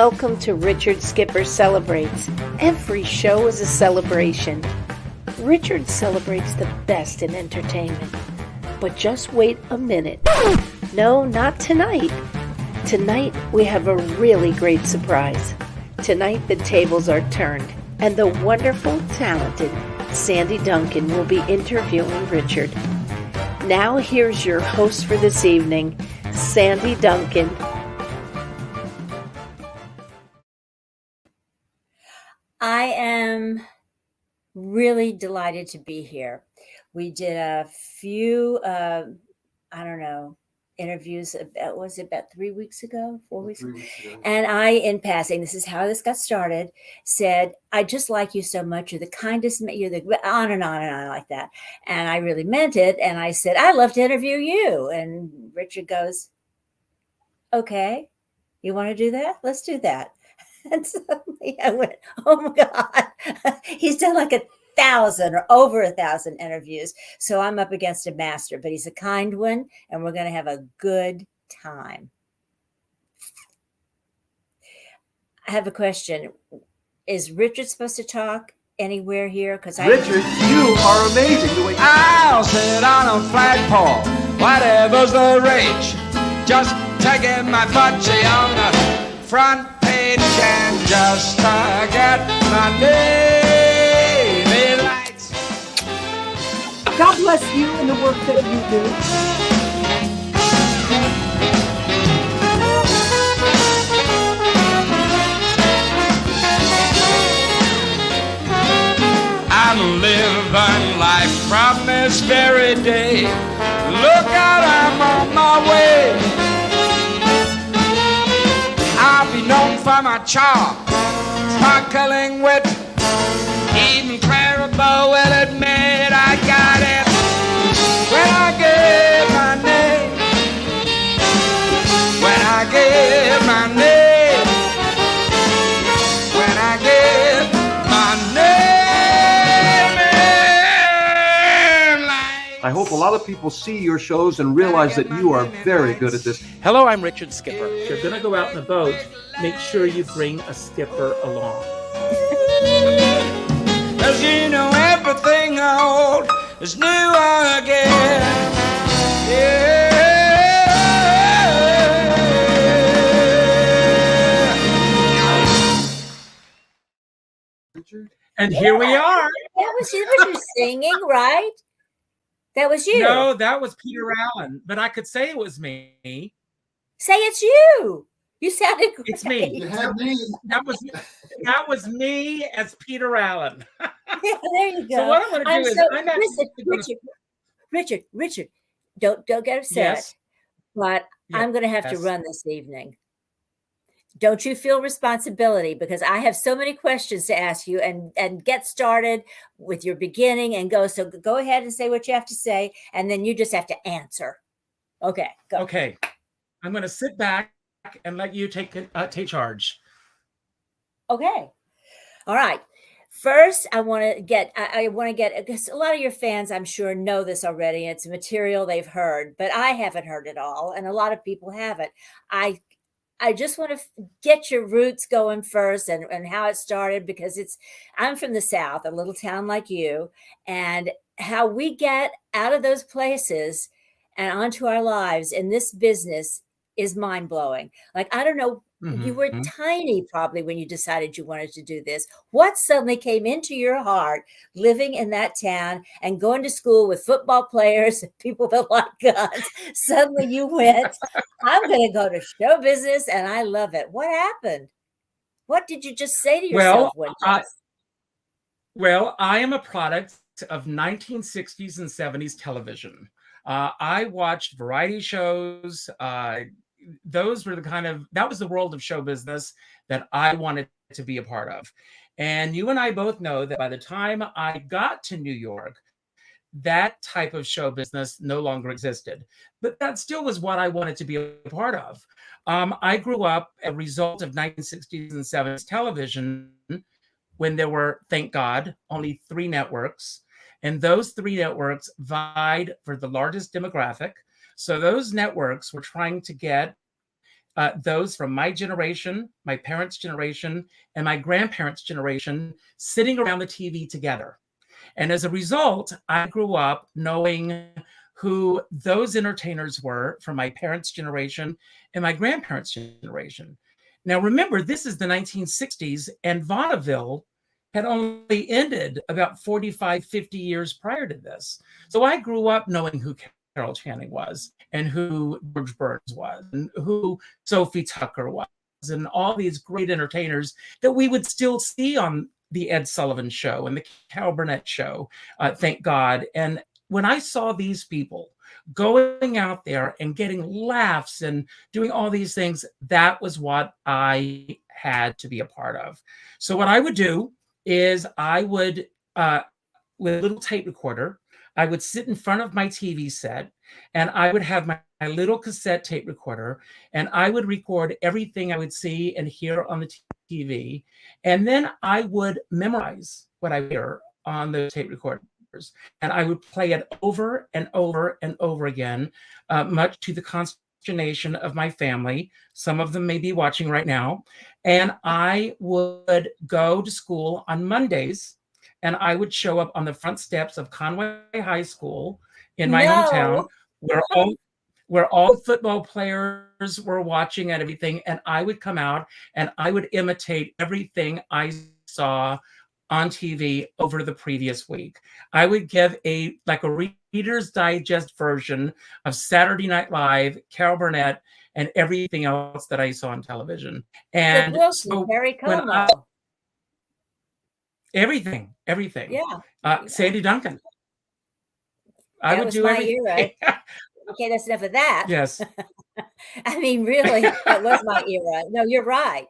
Welcome to Richard Skipper Celebrates. Every show is a celebration. Richard celebrates the best in entertainment. But just wait a minute. No, not tonight. Tonight, we have a really great surprise. Tonight, the tables are turned, and the wonderful, talented Sandy Duncan will be interviewing Richard. Now, here's your host for this evening, Sandy Duncan. I am really delighted to be here. We did a few, interviews. Was it about 3 weeks ago, 4 weeks ago? And I, in passing, this is how this got started, said, I just like you so much. You're the kindest, you're the on and on like that. And I really meant it. And I said, I'd love to interview you. And Richard goes, okay, you want to do that? Let's do that. And suddenly I went, oh my God, he's done like 1,000 or over 1,000 interviews. So I'm up against a master, but he's a kind one and we're going to have a good time. I have a question. Is Richard supposed to talk anywhere here? Richard, you are amazing. I'll sit on a flagpole, whatever's the rage. Just taking my fudgy on the front page and just get my navy lights. God bless you and the work that you do. I'm living life from this very day. Look out, I'm on my way. I'll be known for my charm, sparkling wit. Even Clarabelle will admit I got it. When I give my name, when I give my name, when I give my name. I hope a lot of people see your shows and realize that you are very good at this. Hello, I'm Richard Skipper. If you're going to go out in a boat, make sure you bring a skipper along. Cause you know everything old is new again. Yeah. And here we are. That was you singing, right? That was you. No, that was Peter Allen, but I could say it was me. Say it's you. You sounded great. It's me. That was me as Peter Allen. Yeah, there you go. So what I'm going to do is Richard, don't get upset. Yes. But Yes. I'm going to have to run this evening. Don't you feel responsibility? Because I have so many questions to ask you and get started with your beginning and go. So go ahead and say what you have to say. And then you just have to answer. Okay, go. Okay. I'm going to sit back and let you take charge. Okay. All right. First, I want to get, because a lot of your fans, I'm sure, know this already. It's material they've heard, but I haven't heard it all. And a lot of people haven't. I just want to get your roots going first and how it started, because I'm from the South, a little town like you, and how we get out of those places and onto our lives in this business is mind blowing. Like, I don't know, you were tiny probably when you decided you wanted to do this. What suddenly came into your heart living in that town and going to school with football players and people that like guns? Suddenly you went, I'm going to go to show business and I love it. What happened? What did you just say to yourself one day? Well, I am a product of 1960s and 70s television. I watched variety shows. Those were that was the world of show business that I wanted to be a part of. And you and I both know that by the time I got to New York, that type of show business no longer existed. But that still was what I wanted to be a part of. I grew up a result of 1960s and 70s television when there were, thank God, only 3 networks. And those 3 networks vied for the largest demographic. So those networks were trying to get those from my generation, my parents' generation, and my grandparents' generation sitting around the TV together. And as a result, I grew up knowing who those entertainers were from my parents' generation and my grandparents' generation. Now, remember, this is the 1960s, and vaudeville had only ended about 45, 50 years prior to this. So I grew up knowing who Carol Channing was, and who George Burns was, and who Sophie Tucker was, and all these great entertainers that we would still see on the Ed Sullivan Show and the Carol Burnett Show, thank God. And when I saw these people going out there and getting laughs and doing all these things, that was what I had to be a part of. So what I would do is I would, with a little tape recorder, I would sit in front of my TV set, and I would have my little cassette tape recorder, and I would record everything I would see and hear on the TV. And then I would memorize what I hear on the tape recorders. And I would play it over and over and over again, much to the consternation of my family. Some of them may be watching right now. And I would go to school on Mondays, and I would show up on the front steps of Conway High School in my hometown, where all the football players were watching and everything. And I would come out and I would imitate everything I saw on TV over the previous week. I would give a Reader's Digest version of Saturday Night Live, Carol Burnett, and everything else that I saw on television. And Wilson, Harry Como. Everything. Yeah. Sandy Duncan. I That would was do my everything. era. Okay, that's enough of that. Yes. I mean, really, that was my era. No, you're right.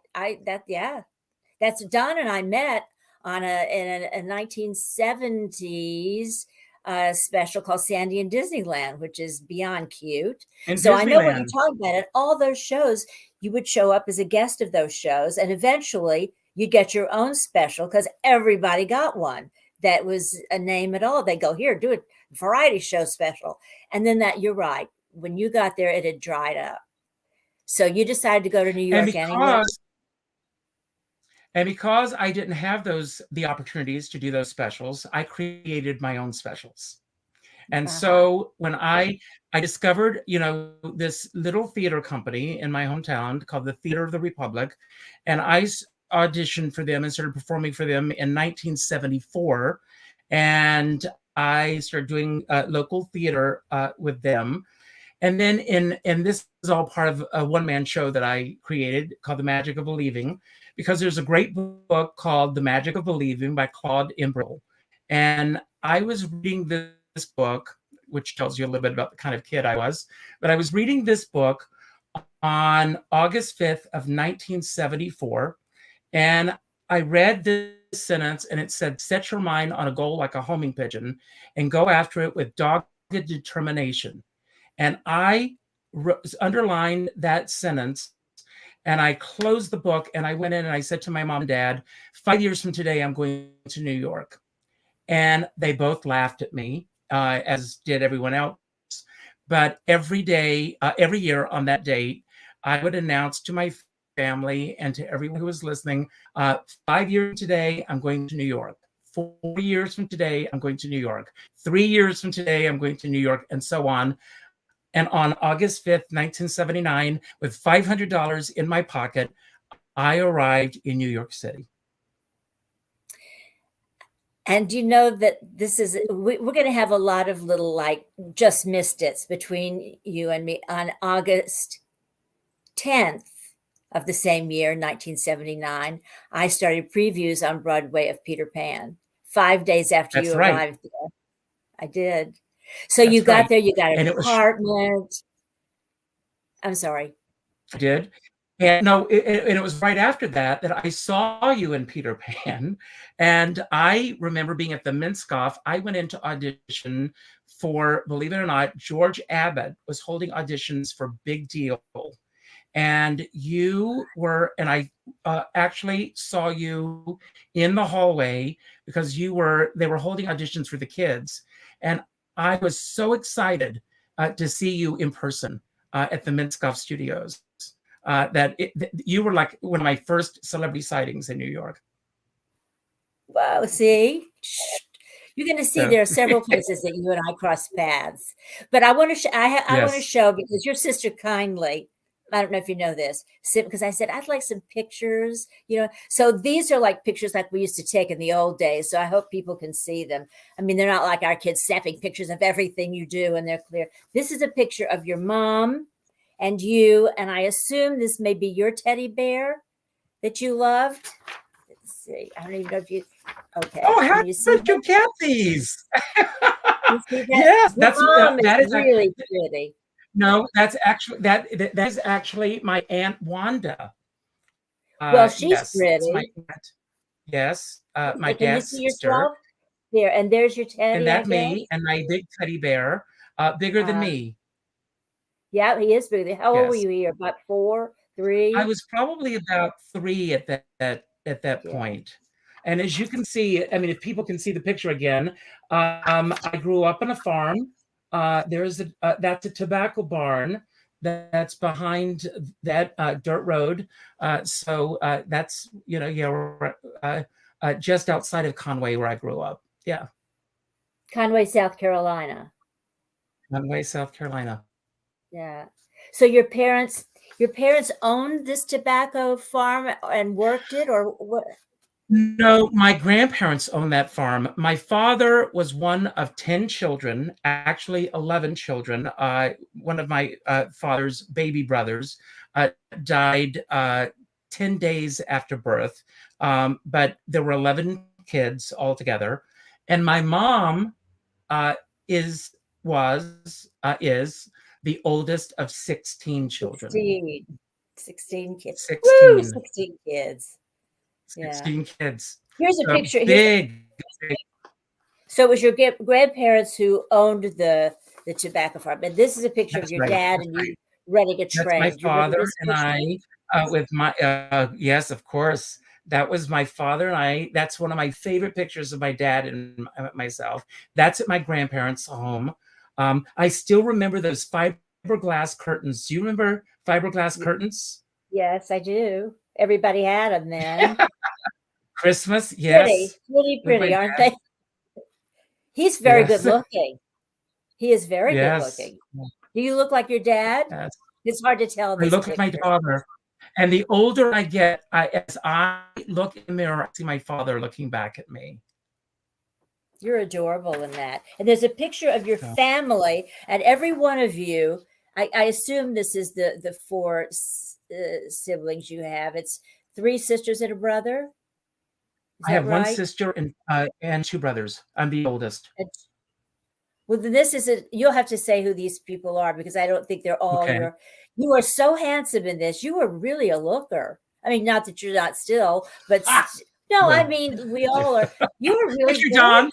That's Don and I met on in a 1970s special called Sandy in Disneyland, which is beyond cute. So I know what you're talking about. And all those shows, you would show up as a guest of those shows, and eventually you get your own special because everybody got one that was a name at all. They go, here, do a variety show special. And then you're right. When you got there, it had dried up. So you decided to go to New York anyway. And because I didn't have the opportunities to do those specials, I created my own specials. And so when I discovered, this little theater company in my hometown called the Theater of the Republic, and I auditioned for them and started performing for them in 1974. And I started doing local theater with them. And then and this is all part of a one-man show that I created called The Magic of Believing, because there's a great book called The Magic of Believing by Claude Imbril. And I was reading this book, which tells you a little bit about the kind of kid I was, but I was reading this book on August 5th of 1974. And I read this sentence, and it said, set your mind on a goal like a homing pigeon and go after it with dogged determination. And I underlined that sentence, and I closed the book, and I went in and I said to my mom and dad, 5 years from today, I'm going to New York. And they both laughed at me, as did everyone else. But every year on that date, I would announce to my family and to everyone who was listening, 5 years from today, I'm going to New York. 4 years from today, I'm going to New York. 3 years from today, I'm going to New York, and so on. And on August 5th, 1979, with $500 in my pocket, I arrived in New York City. And you know that we're going to have a lot of little just missed it's between you and me. On August 10th of the same year, 1979, I started previews on Broadway of Peter Pan. 5 days after you arrived there. I did. So you got there, you got an apartment. I'm sorry. I did. And it was right after that I saw you in Peter Pan. And I remember being at the Minskoff. I went into audition for, believe it or not, George Abbott was holding auditions for Big Deal. And I actually saw you in the hallway because they were holding auditions for the kids. And I was so excited to see you in person at the Minskoff Studios. that you were like one of my first celebrity sightings in New York. Wow, see? You're going to see So, there are several places that you and I cross paths. But I want to I want to yes. show, because your sister kindly, I don't know if you know this, because I said I'd like some pictures, So these are like pictures like we used to take in the old days. So I hope people can see them. I mean, they're not like our kids snapping pictures of everything you do and they're clear. This is a picture of your mom and you, and I assume this may be your teddy bear that you loved. Let's see. I don't even know if you. Okay. Oh, how Can you see did you get these? You see that? Yes, Your mom that is is really pretty. no, that's actually that is actually my Aunt Wanda. Well, she's Yes, it's my pretty. aunt. Yes, my Can you see dad's sister, yourself? There, and there's your and teddy, I that guess. me and my big teddy bear, bigger than Uh, me. yeah, he is pretty. How old were Yes, you here? About 4, I 3? was probably about 3 at that Yeah. point. And as you can see, I mean, if people can see the picture again, I grew up on a farm. That's a tobacco barn that's behind that dirt road. So that's just outside of Conway where I grew up. Yeah, Conway, South Carolina. Conway, South Carolina. Yeah. So your parents owned this tobacco farm and worked it, or what? No, my grandparents owned that farm. My father was one of 10 children, actually 11 children. One of my father's baby brothers died 10 days after birth, but there were 11 kids altogether. And my mom is the oldest of 16 children. 16 kids. Woo, 16. 16 kids. Yeah. 16 kids. Here's a So picture. big. So it was your grandparents who owned the tobacco farm. And this is a picture of That's your right. dad and you running a That's my train. Do you remember father this and picture? I with my yes, of course. That was my father and I. That's one of my favorite pictures of my dad and myself. That's at my grandparents' home. I still remember those fiberglass curtains. Do you remember fiberglass curtains? Yes, I do. Everybody had them then. Christmas, Pretty, yes. pretty, With my pretty, aren't dad. they? He's very good Yes. looking. He is very good Yes. looking. Do you look like your dad? Yes. It's hard to tell I this look at my picture. father. And the older I get, as I look in the mirror, I see my father looking back at me. You're adorable in that. And there's a picture of your So, family, and every one of you, I assume this is the 4 siblings you have. It's 3 sisters and a brother. Is I that have one right? sister and 2 brothers. I'm the oldest. Well, then you'll have to say who these people are, because I don't think they're all Okay. you are so handsome in this. You are really a looker. I mean, not that you're not still, but Ah, no, I well, mean, we all are. You are really thank you, John.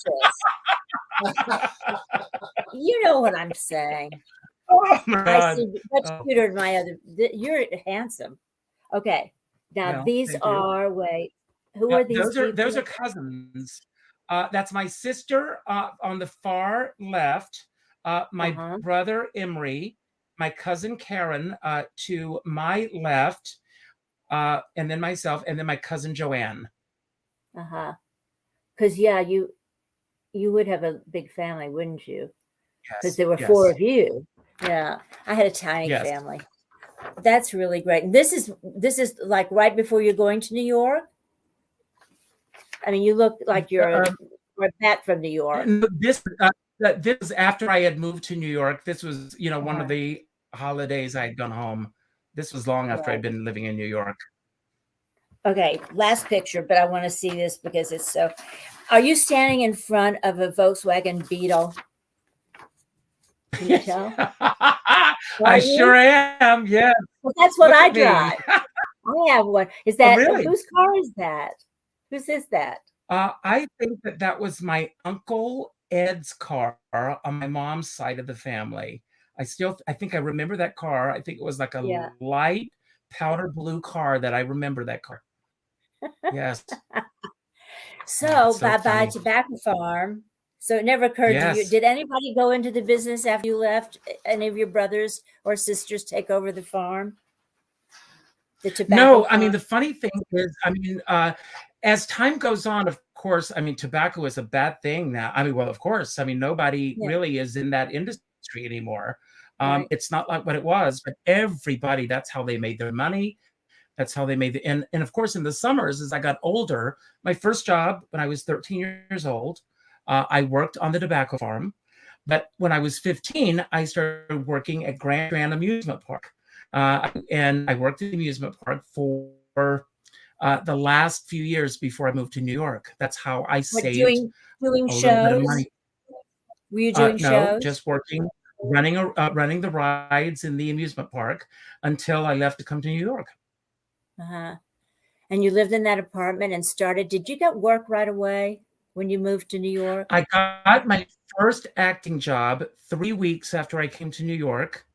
gorgeous. You know what I'm saying. Oh my I God. see much Oh, cuter than my other. You're handsome. Okay. Now well, these thank you. wait, who Yeah, are these people? those are cousins. That's my sister on the far left, my Uh-huh. brother Emery, my cousin Karen to my left, and then myself, and then my cousin Joanne. Uh-huh. Because yeah, you would have a big family, wouldn't you? Because Yes, there were 4 yes, of you. Yeah. I had a tiny yes. family. That's really great. And this is like right before you're going to New York. I mean, you look like you're back from New York. And this is after I had moved to New York. This was, one of Uh-huh. the holidays I had gone home. This was long after Right. I'd been living in New York. Okay, last picture, but I want to see this because it's so. Are you standing in front of a Volkswagen Beetle? Can you tell? I Are sure you? am. Yes. Well, that's what Look I at me. drive. I have one. Is Oh, that really? whose car is that? Whose is that? I think that was my uncle Ed's car on my mom's side of the family. I think I remember that car. I think it was like a Yeah. light powder blue car that I remember that car. Yes. So It's so bye-bye funny. tobacco farm. So it never occurred to you. Yes. Did anybody go into the business after you left? Any of your brothers or sisters take over the farm? The tobacco No, I mean, farm? the funny thing is, I mean, as time goes on, of course, I mean, tobacco is a bad thing now. I mean, well, of course, I mean, nobody Yeah, really is in that industry anymore. right. It's not like what it was, but everybody, that's how they made their money. That's how they made the, and of course, in the summers, as I got older, my first job when I was 13 years old, I worked on the tobacco farm. But when I was 15, I started working at Grand Amusement Park. And I worked at the amusement park for the last few years before I moved to New York. That's how I What, saved doing a little bit of shows? money. Were you doing No, shows? just working, running the rides in the amusement park until I left to come to New York. Uh-huh. And you lived in that apartment and started, did you get work right away when you moved to New York? I got my first acting job 3 weeks after I came to New York.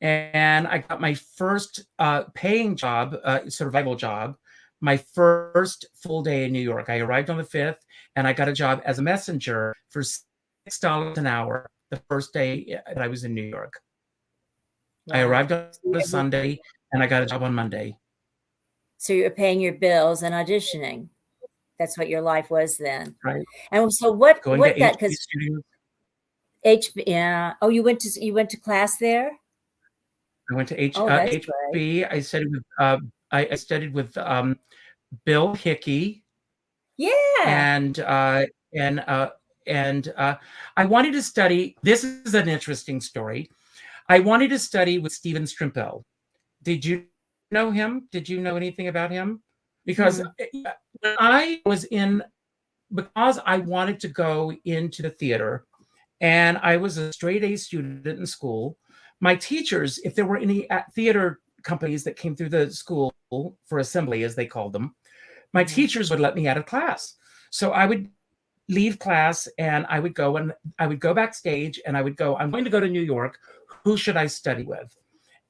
And I got my first paying job, survival job, my first full day in New York. I arrived on the 5th, and I got a job as a messenger for $6 an hour the first day that I was in New York. I Wow. arrived on a Sunday, and I got a job on Monday. So you're paying your bills and auditioning. That's what your life was then. Right. And so what Going to got, HB because Studios. yeah. Oh, you went to class there? I went to Oh, that's HB. I studied with I studied with Bill Hickey, Yeah. and I wanted to study. This is an interesting story. I wanted to study with Stephen Strimpell. Did you know him? Did you know anything about him? Because when I was because I wanted to go into the theater, and I was a straight A student in school, my teachers, if there were any theater companies that came through the school for assembly, as they called them, my teachers would let me out of class. So I would leave class and I would go backstage and I would go, I'm going to go to New York. Who should I study with?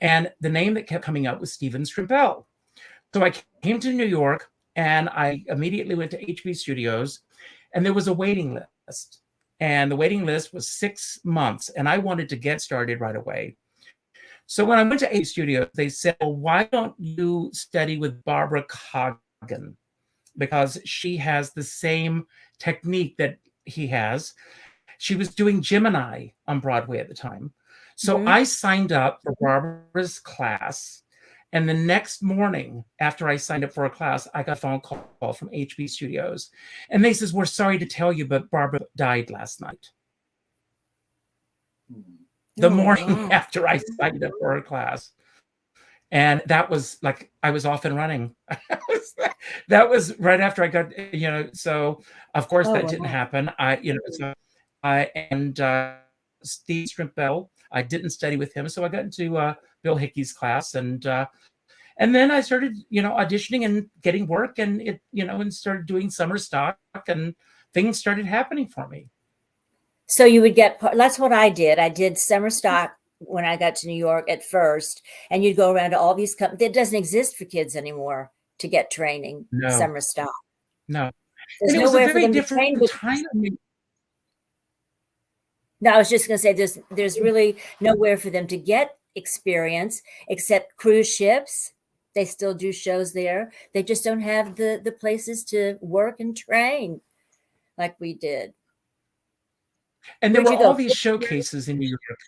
And the name that kept coming up was Stephen Strimpell. So I came to New York and I immediately went to HB Studios, and there was a waiting list. And the waiting list was 6 months, and I wanted to get started right away. So when I went to HB Studios, they said, well, why don't you study with Barbara Coggan? Because she has the same technique that he has. She was doing Gemini on Broadway at the time. So I signed up for Barbara's class. And the next morning, after I signed up for a class, I got a phone call from HB Studios. And they says, we're sorry to tell you, but Barbara died last night. The morning after I signed up for her class. And that was like, I was off and running. That was right after I got, so of course that didn't happen. Steve Strimpell, I didn't study with him. So I got into Bill Hickey's class, and then I started, auditioning and getting work, and and started doing summer stock, and things started happening for me. So you would that's what I did. I did summer stock when I got to New York at first, and you'd go around to all these companies. It doesn't exist for kids anymore to get training, summer stock. No. There's and it was a nowhere for very them to different train. time. No, I was just going to say there's really nowhere for them to get experience except cruise ships. They still do shows there. They just don't have the places to work and train like we did. And there were all these showcases in New York.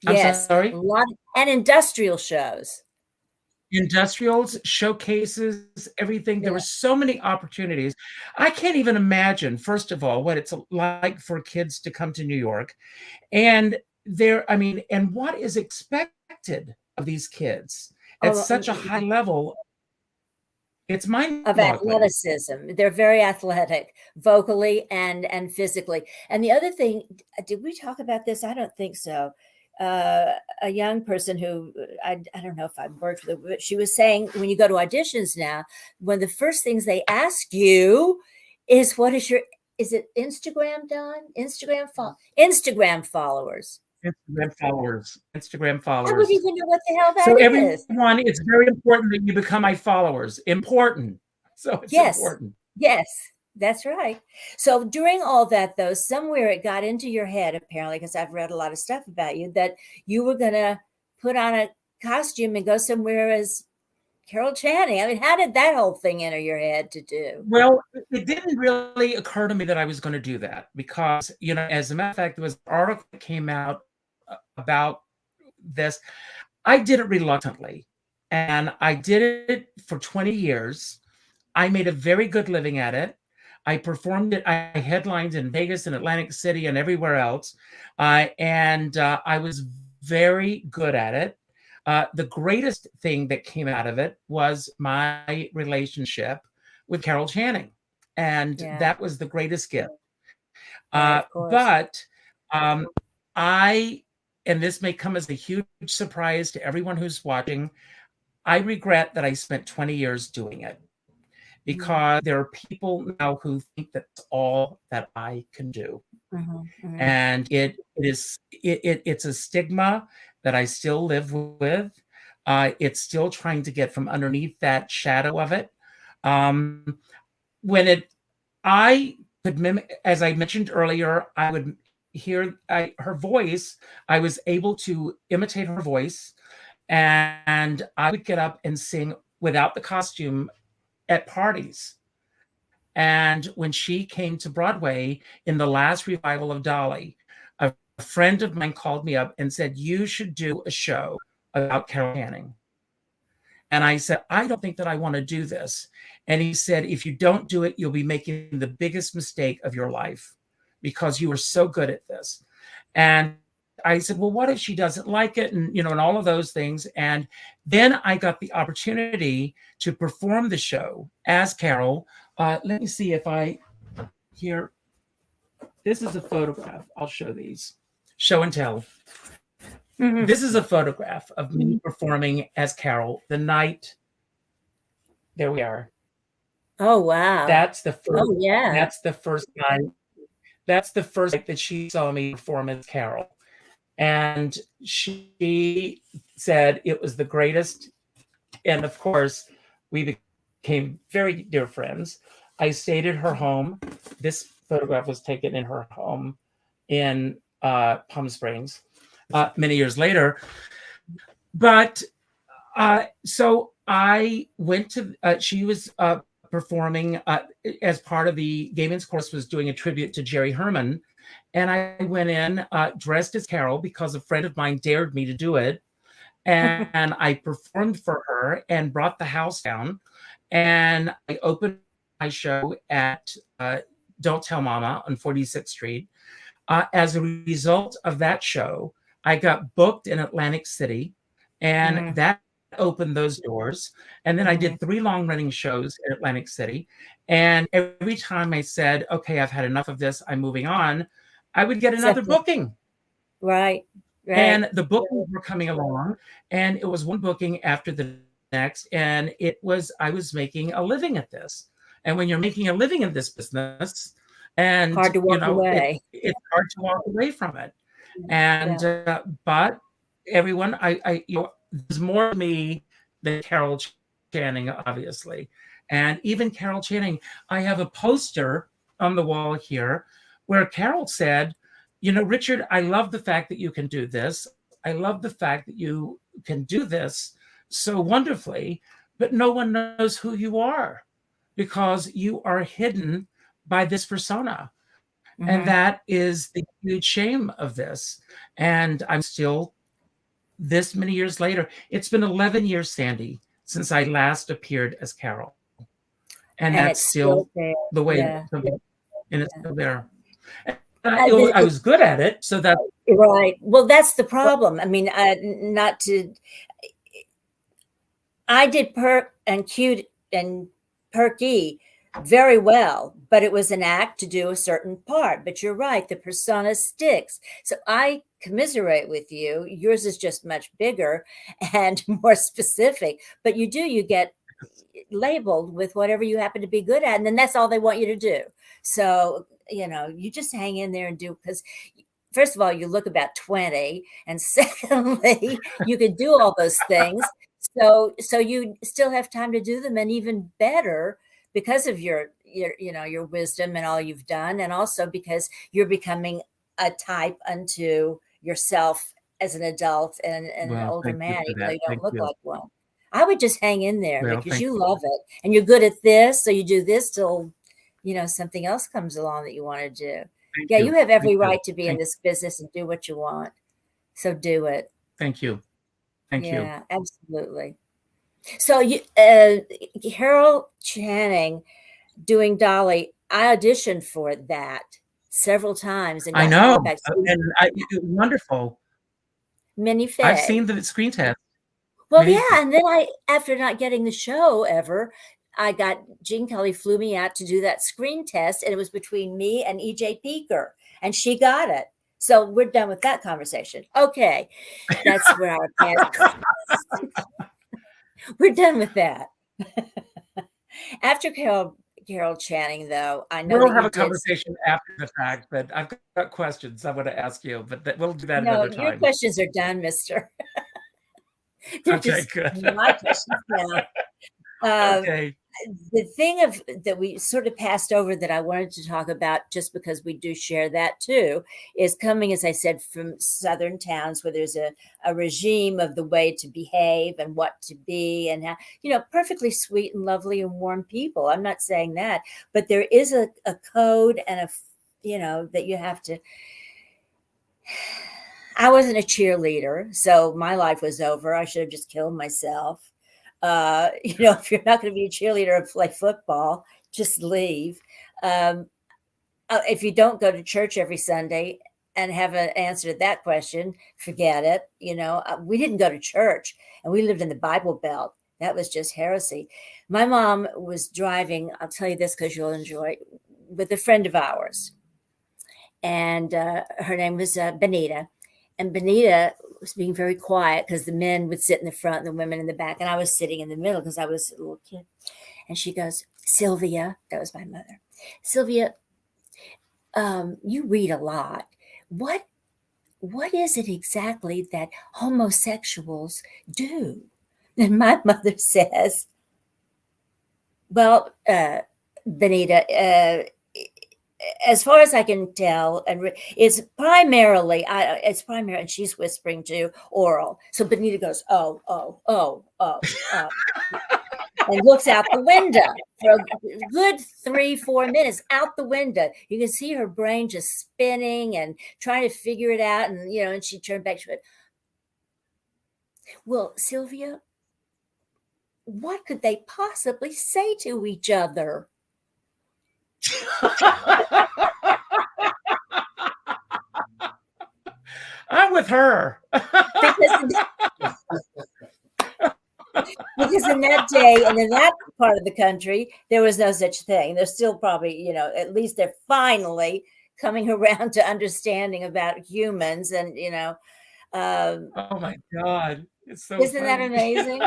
Yes, I'm sorry? a lot and industrial shows. Industrials, showcases, everything. There were so many opportunities. I can't even imagine, first of all, what it's like for kids to come to New York. And and what is expected of these kids at such a high level. It's mind-boggling. Of athleticism. They're very athletic, vocally and physically. And the other thing, did we talk about this? I don't think so. A young person who I don't know if I've worked with her, but she was saying when you go to auditions now, one of the first things they ask you is is it Instagram, Don? Instagram followers. Instagram followers. I wouldn't even know what the hell that is. So everyone, it's very important that you become my followers. Important. So it's important. Yes. That's right. So during all that, though, somewhere it got into your head, apparently, because I've read a lot of stuff about you, that you were going to put on a costume and go somewhere as Carol Channing. I mean, how did that whole thing enter your head to do? Well, it didn't really occur to me that I was going to do that because, as a matter of fact, there was an article that came out about this. I did it reluctantly, and I did it for 20 years. I made a very good living at it. I performed it. I headlined in Vegas and Atlantic City and everywhere else. And I was very good at it. The greatest thing that came out of it was my relationship with Carol Channing. And that was the greatest gift. But and this may come as a huge surprise to everyone who's watching, I regret that I spent 20 years doing it. Because there are people now who think that's all that I can do. And it's a stigma that I still live with. It's still trying to get from underneath that shadow of it. I could mimic, as I mentioned earlier, I would hear her voice. I was able to imitate her voice, and I would get up and sing without the costume at parties. And when she came to Broadway in the last revival of Dolly, a friend of mine called me up and said, you should do a show about Carol Channing. And I said, I don't think that I want to do this. And he said, if you don't do it, you'll be making the biggest mistake of your life because you are so good at this. And I said, well, what if she doesn't like it? And, and all of those things. And then I got the opportunity to perform the show as Carol. Let me see if here. This is a photograph. I'll show these. Show and tell. This is a photograph of me performing as Carol the night. There we are. Oh, wow. That's the first. Oh, yeah. That's the first night. That's the first night that she saw me perform as Carol. And she said it was the greatest. And of course, we became very dear friends. I stayed at her home. This photograph was taken in her home in Palm Springs many years later. But so I went to, she was performing as part of the Gayman's Course, was doing a tribute to Jerry Herman. And I went in dressed as Carol because a friend of mine dared me to do it. And I performed for her and brought the house down. And I opened my show at Don't Tell Mama on 46th Street. As a result of that show, I got booked in Atlantic City, and that opened those doors. And then I did 3 long-running shows in Atlantic City. And every time I said, okay, I've had enough of this, I'm moving on, I would get another booking. Right. And the bookings were coming along, and it was one booking after the next. And I was making a living at this. And when you're making a living in this business, and hard to walk away. It's hard to walk away from it. And but everyone, there's more to me than Carol Channing, obviously. And even Carol Channing, I have a poster on the wall here where Carol said, Richard, I love the fact that you can do this. I love the fact that you can do this so wonderfully, but no one knows who you are because you are hidden by this persona. And that is the huge shame of this. And I'm still, this many years later, it's been 11 years, Sandy, since I last appeared as Carol. And that's still the way and it's still there. I was good at it, so that right. Well, that's the problem. I mean, I did Perk and Cute and Perky very well, but it was an act to do a certain part. But you're right, the persona sticks. So I commiserate with you. Yours is just much bigger and more specific, but you get labeled with whatever you happen to be good at, and then that's all they want you to do. So you just hang in there and do, because first of all, you look about 20, and secondly, you can do all those things. So you still have time to do them, and even better because of your wisdom and all you've done, and also because you're becoming a type unto yourself as an adult and an older man, even though you don't look like one. I would just hang in there Well, because thank you you. love it and you're good at this. So you do this till, something else comes along that you want to do. Thank Yeah, you. you have every Thank you. right to be in Thank, this business and do what you want. So do it. thank you. Thank you. Yeah, absolutely. So Harold Channing doing Dolly, I auditioned for that several times and I got know. called back. Wonderful. Minnie I've Fay. seen the screen test. Well, Many, yeah, and then after not getting the show ever, Gene Kelly flew me out to do that screen test, and it was between me and EJ Peeker, and she got it. So we're done with that conversation. Okay, that's where our paths. We're done with that. After Carol Channing, though, I know we'll that have you a did. conversation after the fact, but I've got questions I want to ask you, but we'll do that No, another your time. questions are done, mister. They're Okay, just good. my questions now. Okay. The thing that we sort of passed over that I wanted to talk about, just because we do share that too, is coming, as I said, from Southern towns where there's a regime of the way to behave and what to be, and how, perfectly sweet and lovely and warm people. I'm not saying that, but there is a code and that you have to. I wasn't a cheerleader, so my life was over. I should have just killed myself. If you're not going to be a cheerleader or play football, just leave. If you don't go to church every Sunday and have an answer to that question, forget it. We didn't go to church, and we lived in the Bible Belt. That was just heresy. My mom was driving, I'll tell you this because you'll enjoy it, with a friend of ours. And her name was Benita. And Benita was being very quiet because the men would sit in the front and the women in the back. And I was sitting in the middle because I was a little kid. And she goes, Sylvia, that was my mother. Sylvia, you read a lot. What is it exactly that homosexuals do? And my mother says, well, Benita, as far as I can tell, and it's primarily, and she's whispering too, oral. So Benita goes, oh, and looks out the window for a good 3-4 minutes out the window. You can see her brain just spinning and trying to figure it out. And, and she turned back to it. Well, Sylvia, what could they possibly say to each other? I'm with her. Because in that day and in that part of the country, there was no such thing. There's still probably, at least they're finally coming around to understanding about humans. And, Oh my God. It's so isn't that funny. amazing?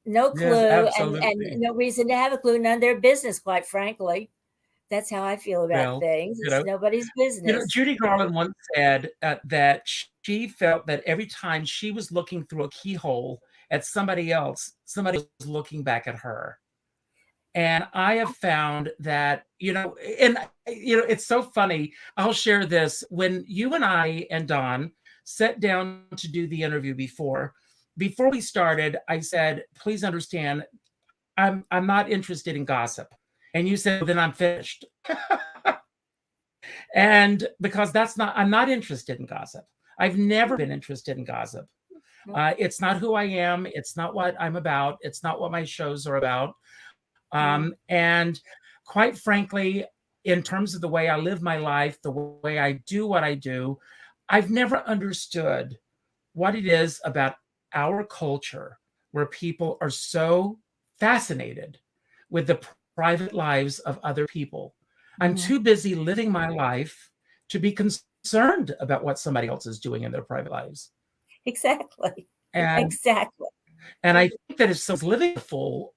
No clue, Yes, and absolutely. no reason to have a clue. None of their business, quite frankly. That's how I feel about Well, things. It's nobody's business. Judy Garland once said that she felt that every time she was looking through a keyhole at somebody else, somebody was looking back at her. And I have found that, it's so funny. I'll share this. When you and I and Don sat down to do the interview before we started, I said, please understand, I'm not interested in gossip. And you said, well, then I'm finished. And because I'm not interested in gossip. I've never been interested in gossip. It's not who I am. It's not what I'm about. It's not what my shows are about. And quite frankly, in terms of the way I live my life, the way I do what I do, I've never understood what it is about our culture where people are so fascinated with the private lives of other people. I'm too busy living my life to be concerned about what somebody else is doing in their private lives. Exactly. And exactly. And I think that if someone's living a full,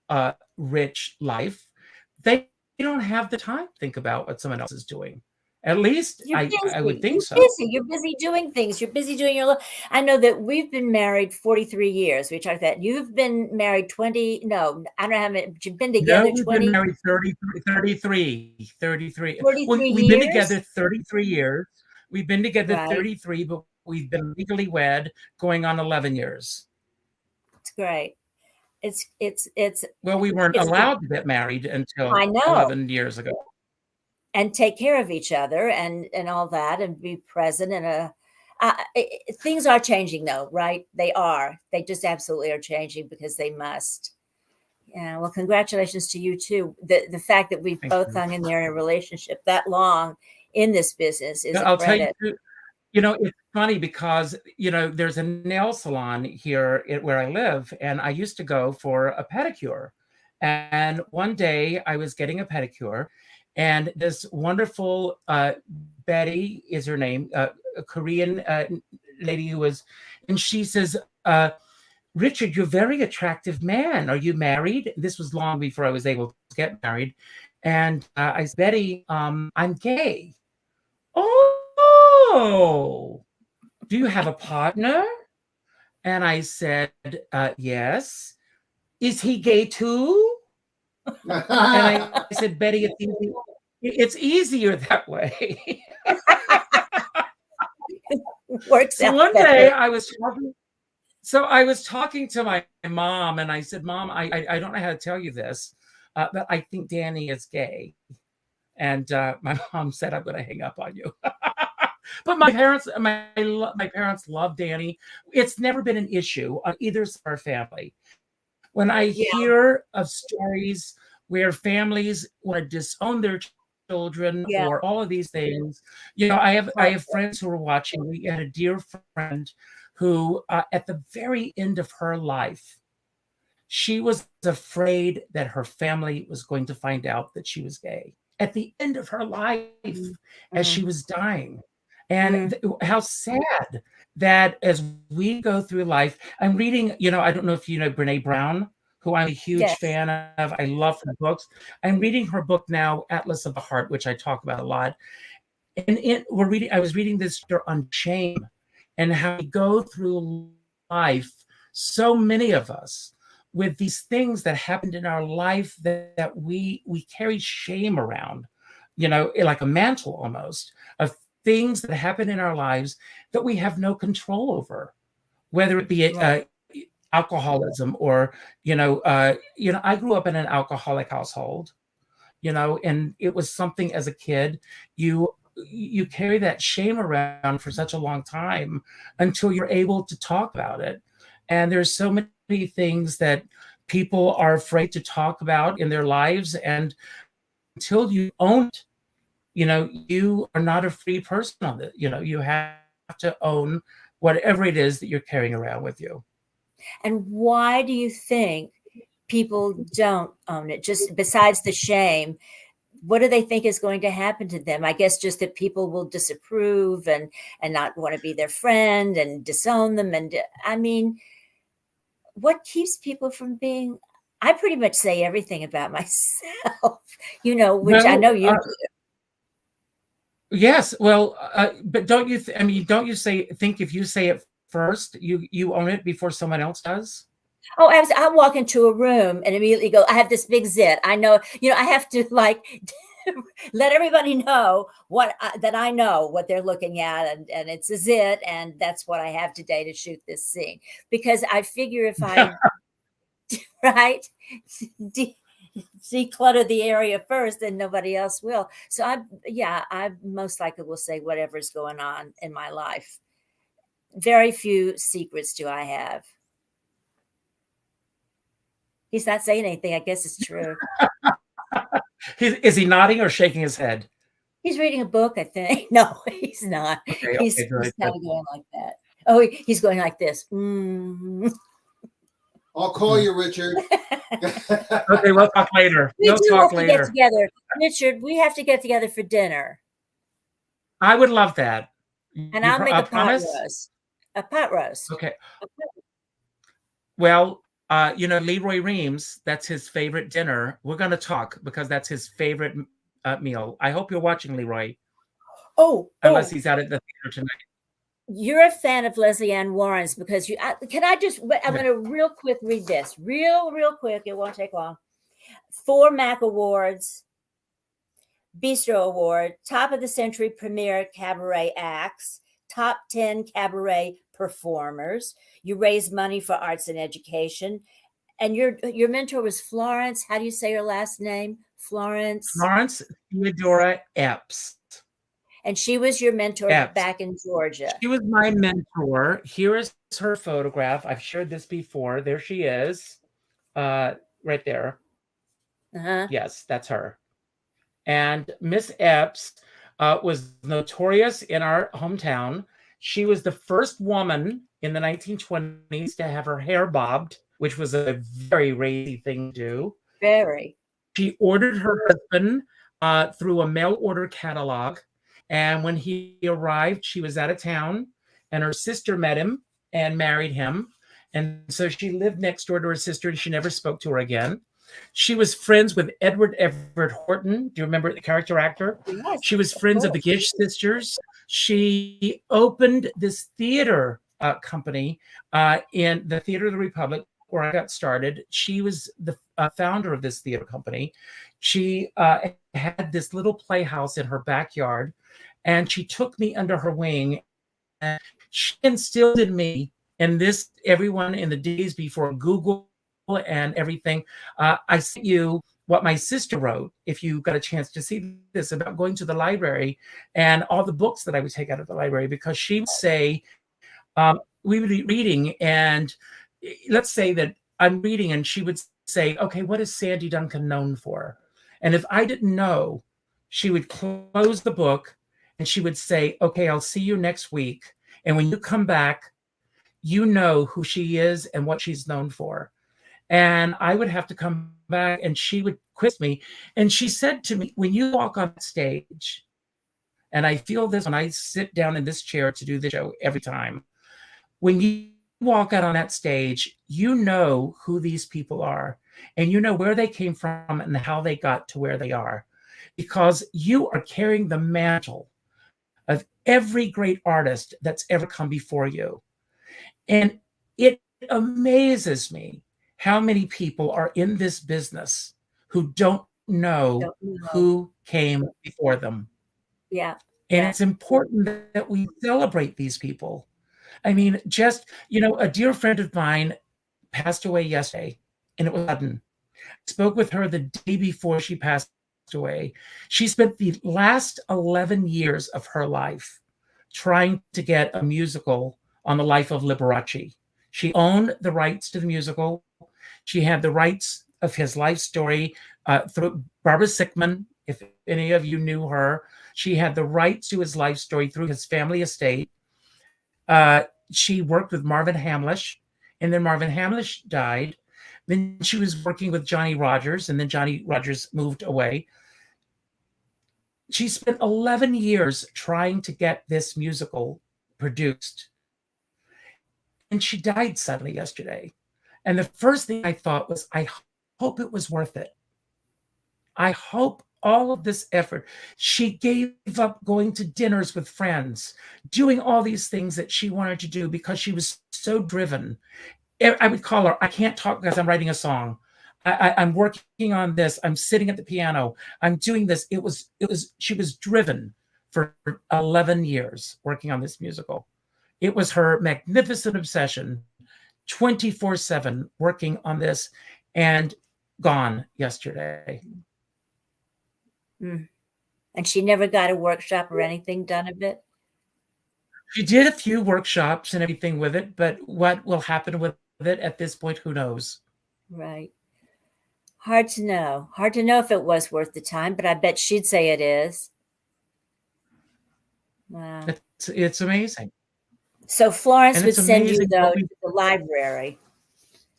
rich life, they don't have the time to think about what someone else is doing. At least I would think so. You're busy doing things. You're busy doing your. I know that we've been married 43 years. We talked that you've been married 20. No, I don't know how many. You've been together 20. We've been married 33. 43 We've been years? together 33 years. We've been together Right. 33, but we've been legally wed going on 11 years. It's great. It's Well, we weren't it's allowed to get married until I know. 11 years ago. And take care of each other and all that and be present in a things are changing though, right? They just absolutely are changing because they must. Yeah, well, congratulations to you too. The fact that we've Thank both you. hung in there in a relationship that long in this business is a I'll tell you, credit. it's funny because, there's a nail salon here where I live, and I used to go for a pedicure. And one day I was getting a pedicure, and this wonderful Betty is her name, a Korean lady and she says, Richard, you're a very attractive man. Are you married? This was long before I was able to get married. And I said, Betty, I'm gay. Oh, do you have a partner? And I said, yes. Is he gay too? And I said, Betty, it's easier that way. Works So out one better. day I was talking to my mom, and I said, Mom, I don't know how to tell you this, but I think Danny is gay. And my mom said, I'm going to hang up on you. But my parents love Danny. It's never been an issue on either side of our family. When I Yeah. hear of stories where families want to disown their children Yeah. or all of these things, I have friends who are watching. We had a dear friend who, at the very end of her life, she was afraid that her family was going to find out that she was gay. At the end of her life, as she was dying. And how sad that as we go through life, I'm reading, I don't know if you know Brene Brown, who I'm a huge Yes. fan of. I love her books. I'm reading her book now, Atlas of the Heart, which I talk about a lot. And I was reading this on shame and how we go through life, so many of us, with these things that happened in our life that we carry shame around, like a mantle almost, of things that happen in our lives that we have no control over, whether it be alcoholism or, I grew up in an alcoholic household, and it was something as a kid, you carry that shame around for such a long time until you're able to talk about it. And there's so many things that people are afraid to talk about in their lives. And until you own it, you are not a free person on it. You have to own whatever it is that you're carrying around with you. And why do you think people don't own it? Just besides the shame, what do they think is going to happen to them? I guess just that people will disapprove and not want to be their friend and disown them. And I mean, what keeps people from being? I pretty much say everything about myself, which I know you do. Yes, well, but don't you? Don't you think if you say it first, you own it before someone else does? Oh, I walk into a room and immediately go, I have this big zit. I know, I have to let everybody know that I know what they're looking at, and it's a zit, and that's what I have today to shoot this scene. Because I figure if I, right, declutter the area first, then nobody else will. So I most likely will say whatever's going on in my life. Very few secrets do I have. He's not saying anything. I guess it's true. Is he nodding or shaking his head? He's reading a book, I think. No, he's not. Okay, he's kind of going like that. Oh, he's going like this. I'll call you, Richard. Okay, we'll talk later. We do have to get together. Richard, we have to get together for dinner. I would love that. And I'll make a pot roast. A pot roast. Okay. Well, Leroy Reams, that's his favorite dinner. We're going to talk because that's his favorite meal. I hope you're watching, Leroy. Unless he's out at the theater tonight. You're a fan of Leslie Ann Warren's because I'm going to real quick read this. Real quick. It won't take long. 4 Mac Awards, Bistro Award, Top of the Century Premier Cabaret Acts, Top 10 Cabaret Performers. You raise money for arts and education. And your mentor was Florence. How do you say her last name? Florence. Florence Theodora Epps. And she was your mentor Epps. back in Georgia. She was my mentor. Here is her photograph. I've shared this before. There she is, right there. Yes, that's her. And Miss Epps was notorious in our hometown. She was the first woman in the 1920s to have her hair bobbed, which was a very racy thing to do. Very. She ordered her husband through a mail order catalog. And when he arrived, she was out of town, and her sister met him and married him. And so she lived next door to her sister, and she never spoke to her again. She was friends with Edward Everett Horton. Do you remember the character actor? Yes, she was friends of the Gish sisters. She opened this theater company in the Theater of the Republic, where I got started. She was the founder of this theater company. She had this little playhouse in her backyard, and she took me under her wing, and she instilled in me, and this, everyone, in the days before Google and everything. I sent you what my sister wrote, if you got a chance to see this, about going to the library and all the books that I would take out of the library, because she would say, we would be reading, and let's say that I'm reading, and she would say, okay, what is Sandy Duncan known for? And if I didn't know, she would close the book and she would say, okay, I'll see you next week. And when you come back, you know who she is and what she's known for. And I would have to come back, and she would quiz me. And she said to me, when you walk on stage, and I feel this when I sit down in this chair to do the show every time, when you walk out on that stage, you know who these people are, and you know where they came from and how they got to where they are, because you are carrying the mantle of every great artist that's ever come before you. And it amazes me how many people are in this business who don't know who came before them. Yeah. And it's important that we celebrate these people. I mean, just, a dear friend of mine passed away yesterday, and it was sudden. I spoke with her the day before she passed away. She spent the last 11 years of her life trying to get a musical on the life of Liberace. She owned the rights to the musical. She had the rights of his life story through Barbara Sickman, if any of you knew her. She had the rights to his life story through his family estate. She worked with Marvin Hamlish, and then Marvin Hamlish died. Then she was working with Johnny Rogers, and then Johnny Rogers moved away. She spent 11 years trying to get this musical produced. And she died suddenly yesterday. And the first thing I thought was, I hope it was worth it. I hope all of this effort. She gave up going to dinners with friends, doing all these things that she wanted to do because she was so driven. I would call her, I can't talk because I'm writing a song. I'm working on this. I'm sitting at the piano. I'm doing this. She was driven for 11 years working on this musical. It was her magnificent obsession, 24/7 working on this, and gone yesterday. And she never got a workshop or anything done of it? She did a few workshops and everything with it, but what will happen with it at this point, who knows? Right. Hard to know. Hard to know if it was worth the time, but I bet she'd say it is. Wow. It's amazing. So Florence would send you, though, to the library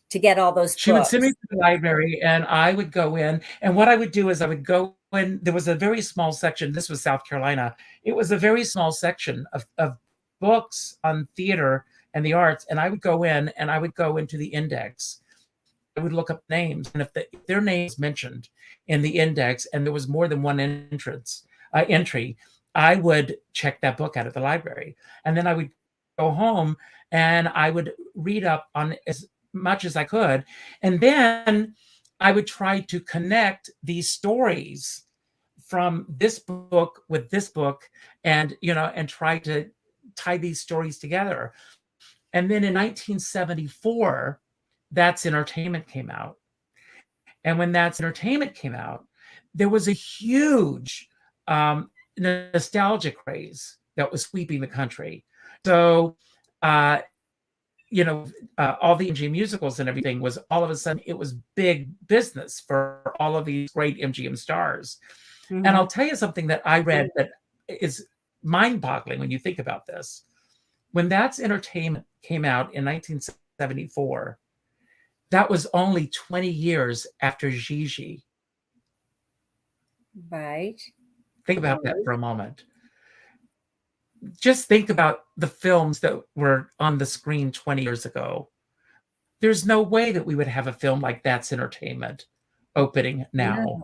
to get all those books. She would send me to the library, and I would go in. And what I would do is I would go in. There was a very small section. This was South Carolina. It was a very small section of books on theater and the arts. And I would go in, and I would go into the index. I would look up names. And if their names mentioned in the index, and there was more than one entry, I would check that book out at the library. And then I would go home, and I would read up on as much as I could. And then I would try to connect these stories from this book with this book, and try to tie these stories together. And then in 1974, That's Entertainment came out. And when That's Entertainment came out, there was a huge nostalgia craze that was sweeping the country. So, all the MGM musicals and everything was all of a sudden, it was big business for all of these great MGM stars. And I'll tell you something that I read that is mind-boggling when you think about this. When That's Entertainment came out in 1974, that was only 20 years after Gigi. Right. Think about that for a moment. Just think about the films that were on the screen 20 years ago. There's no way that we would have a film like That's Entertainment opening now,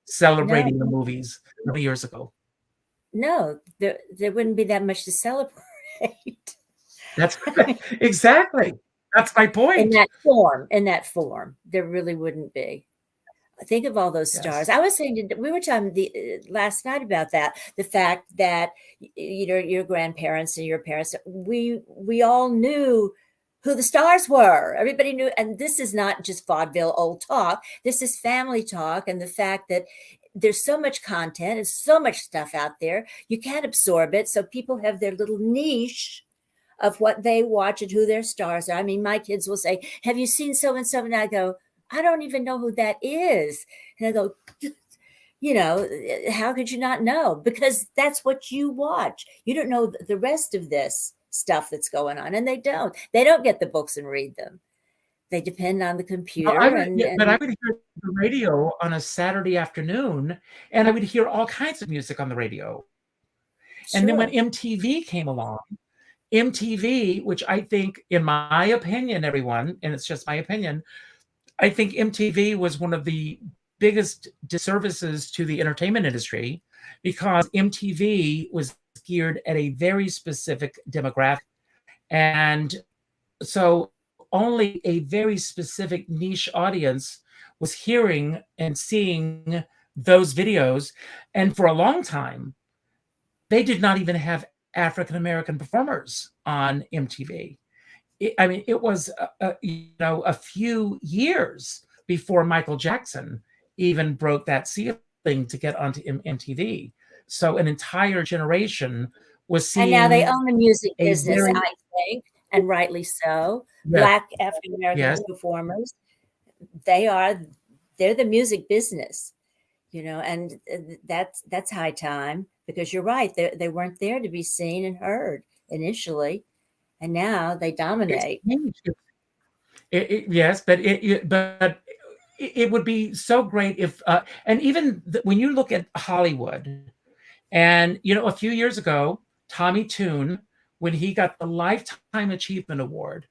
celebrating the movies 20 years ago. No, there wouldn't be that much to celebrate. That's exactly. That's my point. In that form, there really wouldn't be. Think of all those stars. I was saying, we were talking last night about that. The fact that your grandparents and your parents, we all knew who the stars were. Everybody knew, and this is not just vaudeville old talk. This is family talk, and the fact that there's so much content and so much stuff out there, you can't absorb it. So people have their little niche of what they watch and who their stars are. I mean, my kids will say, "Have you seen so and so?" And I go, "I don't even know who that is." And I go, how could you not know? Because that's what you watch. You don't know the rest of this stuff that's going on. And they don't get the books and read them. They depend on the computer. But I would hear the radio on a Saturday afternoon, and I would hear all kinds of music on the radio. Sure. And then when MTV came along, which I think, in my opinion, everyone, and it's just my opinion, I think MTV was one of the biggest disservices to the entertainment industry, because MTV was geared at a very specific demographic. And so only a very specific niche audience was hearing and seeing those videos. And for a long time, they did not even have African-American performers on MTV. It was a few years before Michael Jackson even broke that ceiling to get onto MTV. So an entire generation was seeing. And now they own the music business, I think, and rightly so. Yes. Black African-American performers, they're the music business, and that's high time, because you're right. They weren't there to be seen and heard initially. And now they dominate. Yes, but it would be so great if, and even when you look at Hollywood, and a few years ago, Tommy Tune, when he got the Lifetime Achievement Award,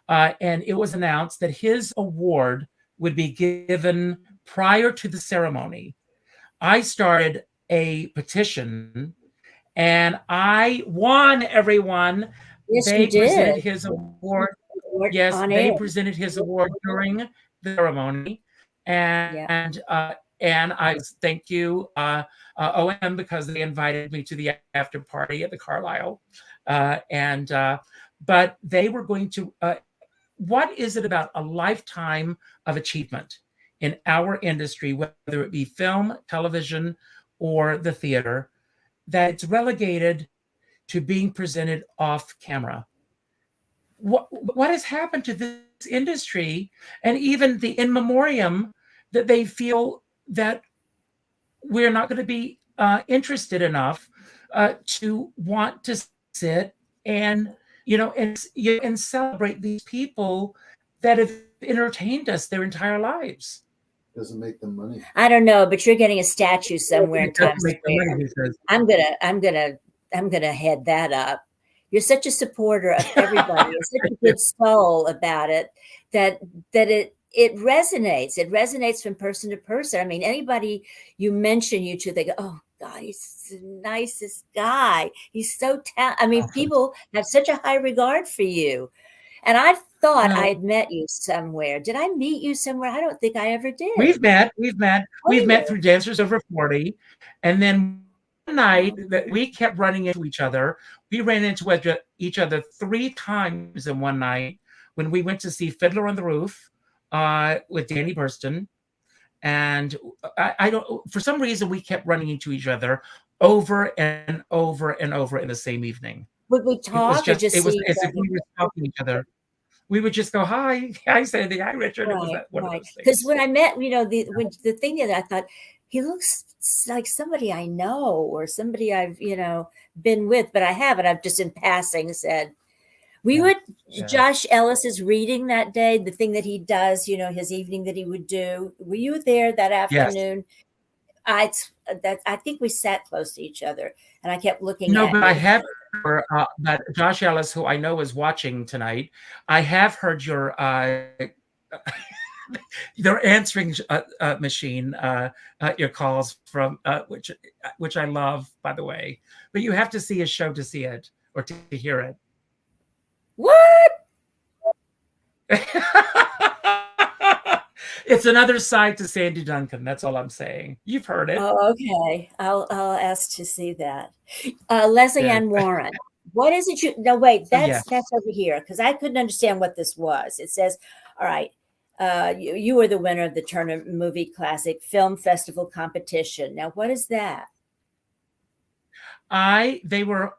and it was announced that his award would be given prior to the ceremony, I started a petition, and I won, everyone. Yes, they you did. Presented his award. Yes, they presented his award during the ceremony, and I thank you, OM, because they invited me to the after party at the Carlisle, but they were going to. What is it about a lifetime of achievement in our industry, whether it be film, television, or the theater, that it's relegated to being presented off camera? What has happened to this industry, and even the in memoriam, that they feel that we're not going to be interested enough to want to sit and and celebrate these people that have entertained us their entire lives? Doesn't make them money. I don't know, but you're getting a statue somewhere in Times Square. I'm gonna head that up. You're such a supporter of everybody. You're such a good soul about it that it resonates. It resonates from person to person. I mean, anybody you mention you to, they go, "Oh God, he's the nicest guy. He's so talented." I mean, people have such a high regard for you. And I thought I had met you somewhere. Did I meet you somewhere? I don't think I ever did. We've met through Dancers Over 40. And then one night that we kept running into each other. We ran into each other 3 times in one night when we went to see Fiddler on the Roof with Danny Burston. And I don't, for some reason, we kept running into each other over and over and over in the same evening. Would we It was talk or just, just it was see each as if other? we were talking to each other. We would just go, hi, hi, Sandy, hi, Richard. It was Right, that one of right. those Because things. when I met, the thing that I thought he looks like somebody I know or somebody I've been with, but I haven't. I've just in passing said. We Yeah, would yeah. Josh Ellis's reading that day, the thing that he does, his evening that he would do. Were you there that Yes. afternoon? I think we sat close to each other, and I kept looking No, at but I you. have heard that Josh Ellis, who I know is watching tonight, I have heard your their answering machine, your calls from which I love, by the way. But you have to see his show to see it or to hear it. What? It's another side to Sandy Duncan. That's all I'm saying. You've heard it. Oh, okay. I'll ask to see that. Leslie Yeah. Ann Warren. What is it? No, wait. Yeah. That's over here because I couldn't understand what this was. It says, "All right, you were the winner of the Turner Movie Classic Film Festival competition." Now, what is that? They were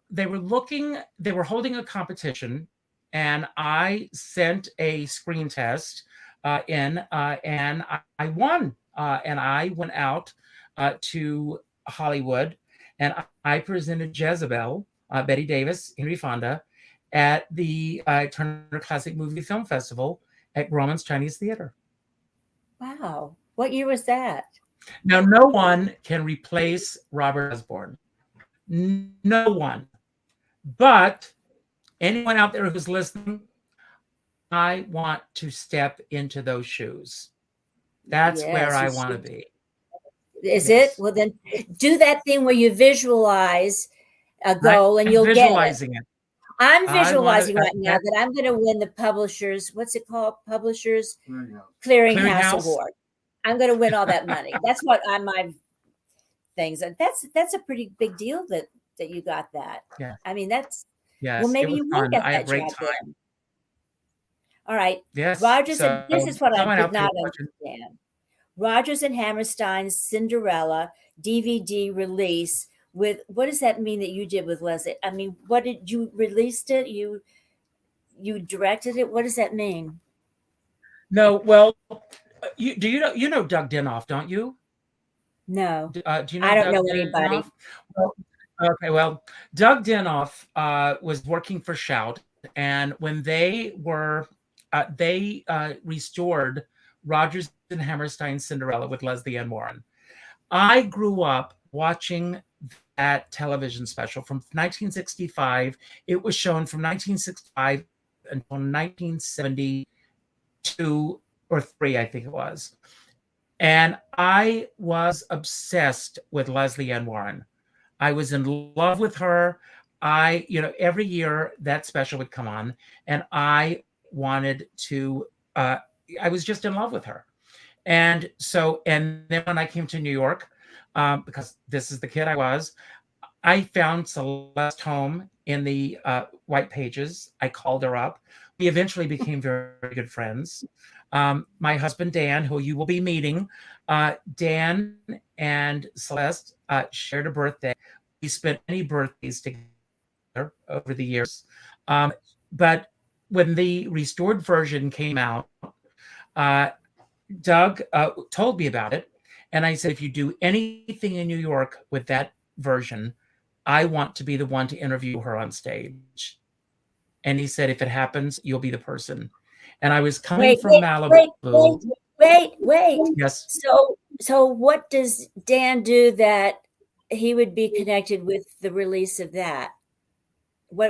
holding a competition, and I sent a screen test in, and I won. And I went out to Hollywood, and I presented Jezebel, Betty Davis, Henry Fonda, at the Turner Classic Movie Film Festival at Grauman's Chinese Theater. Wow. What year was that? Now, no one can replace Robert Osborne. No one. But anyone out there who's listening, I want to step into those shoes. That's where I want to be. Is it? Well, then do that thing where you visualize a goal and you'll get it. Visualizing it. I'm visualizing right now that I'm going to win the Publishers, what's it called? Publishers Clearinghouse Award. I'm going to win all that money. That's what my things. And that's a pretty big deal that you got that. Yeah. I mean, that's yes. Well, maybe you will get I had that great job time. then. All right. Yes. Rogers, so, and this is what I did not watching. understand. Rodgers and Hammerstein's Cinderella DVD release with, what does that mean that you did with Leslie? I mean, what did you released it? You directed it? What does that mean? No, well, you know Doug Dinoff, don't you? No. Do you know I don't Doug know Dinoff? anybody. Okay, well, Doug Dinoff was working for Shout, and when they were they restored Rodgers and Hammerstein's Cinderella with Leslie Ann Warren. I grew up watching that television special from 1965. It was shown from 1965 until 1972 or 3, I think it was. And I was obsessed with Leslie Ann Warren. I was in love with her. Every year that special would come on, and I wanted to, I was just in love with her. And then when I came to New York, because this is the kid I was, I found Celeste home in the White Pages. I called her up. We eventually became very, very good friends. My husband, Dan, who you will be meeting, Dan and Celeste shared a birthday. We spent many birthdays together over the years. But when the restored version came out, Doug told me about it. And I said, if you do anything in New York with that version, I want to be the one to interview her on stage. And he said, if it happens, you'll be the person. And I was coming from Malibu. Wait. Yes. So what does Dan do that he would be connected with the release of that?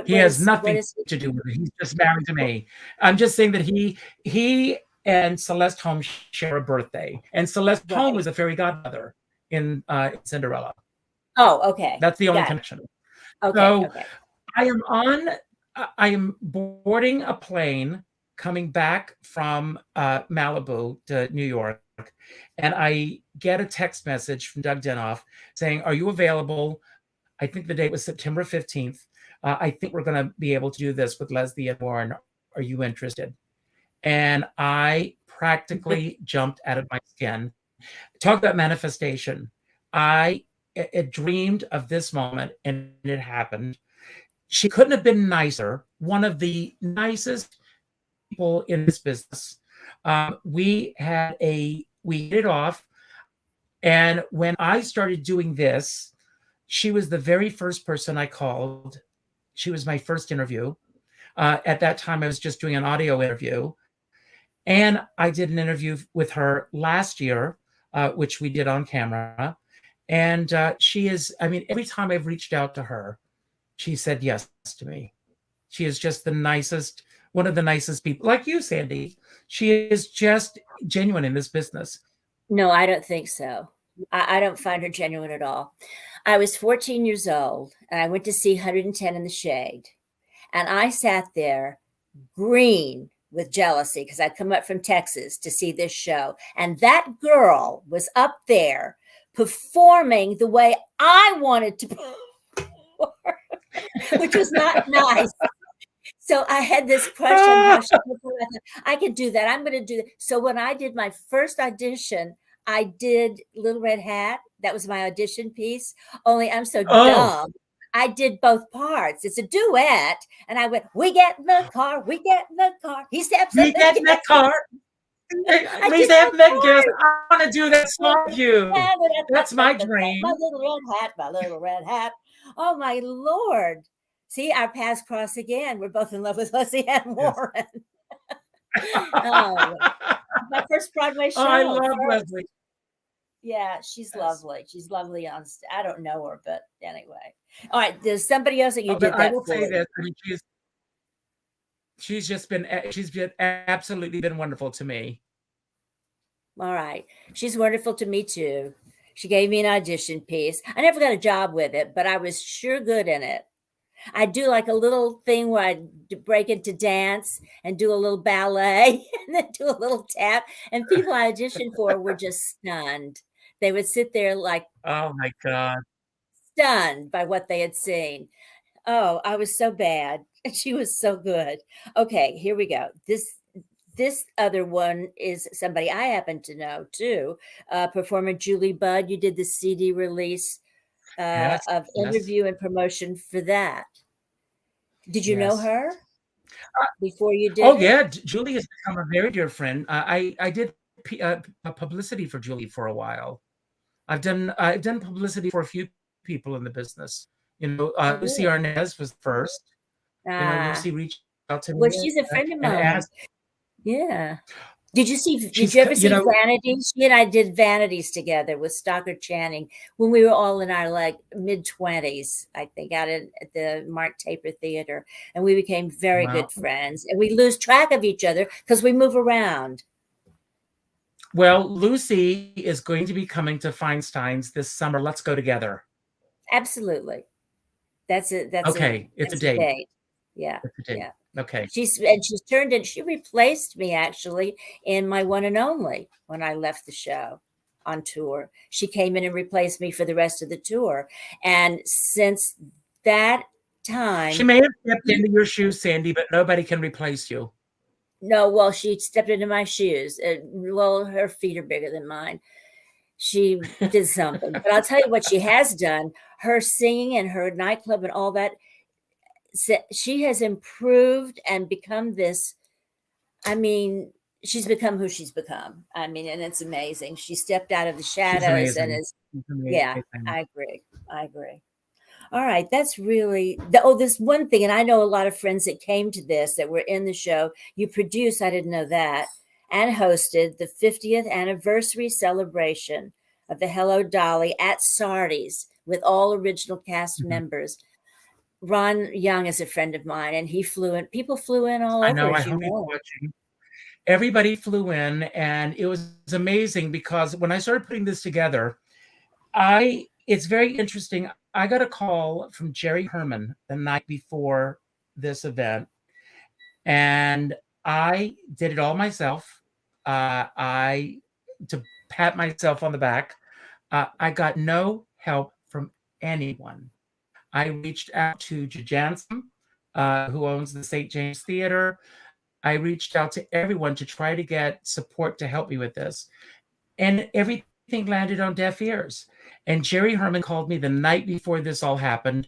He has nothing to do with it. He's just married to me. I'm just saying that he and Celeste Holm share a birthday. And Celeste Holm was a fairy godmother in Cinderella. Oh, okay. That's the only connection. Okay. So okay. I am boarding a plane coming back from Malibu to New York. And I get a text message from Doug Dinoff saying, are you available? I think the date was September 15th. I think we're going to be able to do this with Leslie Ann Warren. Are you interested? and I practically jumped out of my skin. Talk about manifestation. I dreamed of this moment, and it happened. She couldn't have been nicer. One of the nicest people in this business. We hit it off. And when I started doing this, she was the very first person I called. She was my first interview. At that time, I was just doing an audio interview. And I did an interview with her last year, which we did on camera. And she is, I mean, every time I've reached out to her, she said yes to me. She is just the nicest, one of the nicest people. Like you, Sandy. She is just genuine in this business. No, I don't think so. I don't find her genuine at all. I was 14 years old, and I went to see 110 in the Shade. And I sat there green with jealousy because I'd come up from Texas to see this show. And that girl was up there performing the way I wanted to perform, which was not nice. So I had this crush on how she performed. I could do that. I'm going to do that. So when I did my first audition, I did Little Red Hat. That was my audition piece. Only I'm so dumb. I did both parts. It's a duet. And I went, we get in the car. We get in the car. He steps in We get in the car. We step in the car. I want to do that song with you. That's my dream. My little red hat, my little red hat. Oh, my Lord. See, our paths cross again. We're both in love with Leslie Ann Warren. My first Broadway show. Oh, I love Leslie. Yeah, she's lovely. She's lovely on stage. I don't know her, but anyway. All right, there's somebody else that you did that I will for. say this. I mean, she's absolutely been wonderful to me. All right. She's wonderful to me too. She gave me an audition piece. I never got a job with it, but I was sure good in it. I do like a little thing where I break into dance and do a little ballet and then do a little tap. And people I auditioned for were just stunned. They would sit there like, oh my God, stunned by what they had seen. Oh, I was so bad. And she was so good. Okay, here we go. This other one is somebody I happen to know too. Performer Julie Budd. You did the CD release of interview and promotion for that. Did you know her before you did? Oh, yeah. Julie has become a very dear friend. I did publicity for Julie for a while. I've done publicity for a few people in the business. You know, Lucy Arnaz was first. Lucy reached out to me. Well, she's a friend of mine. Yeah. Did you ever see Vanities? She and I did Vanities together with Stockard Channing when we were all in our like mid-20s, I think, out at the Mark Taper Theater. And we became very good friends. And we lose track of each other because we move around. Well, Lucy is going to be coming to Feinstein's this summer. Let's go together. Absolutely. That's it. That's okay. It's a date. Yeah. It's a date. Yeah. Okay. She's turned in. She replaced me actually in My One and Only when I left the show on tour. She came in and replaced me for the rest of the tour. And since that time, she may have stepped into your shoes, Sandy, but nobody can replace you. No, well, she stepped into my shoes. Well, her feet are bigger than mine. She did something. But I'll tell you what she has done. Her singing and her nightclub and all that, she has improved and become this. I mean, she's become who she's become. I mean, and it's amazing. She stepped out of the shadows and is, yeah, I agree. All right. That's really, this one thing. And I know a lot of friends that came to this that were in the show. You produced, I didn't know that, and hosted the 50th anniversary celebration of the Hello Dolly at Sardi's with all original cast members. Ron Young is a friend of mine, and he flew in. People flew in all over. I know. I hope he's watching. Everybody flew in, and it was amazing because when I started putting this together, it's very interesting. I got a call from Jerry Herman the night before this event, and I did it all myself. To pat myself on the back. I got no help from anyone. I reached out to Jansen, who owns the St. James Theater. I reached out to everyone to try to get support to help me with this. And everything landed on deaf ears. And Jerry Herman called me the night before this all happened.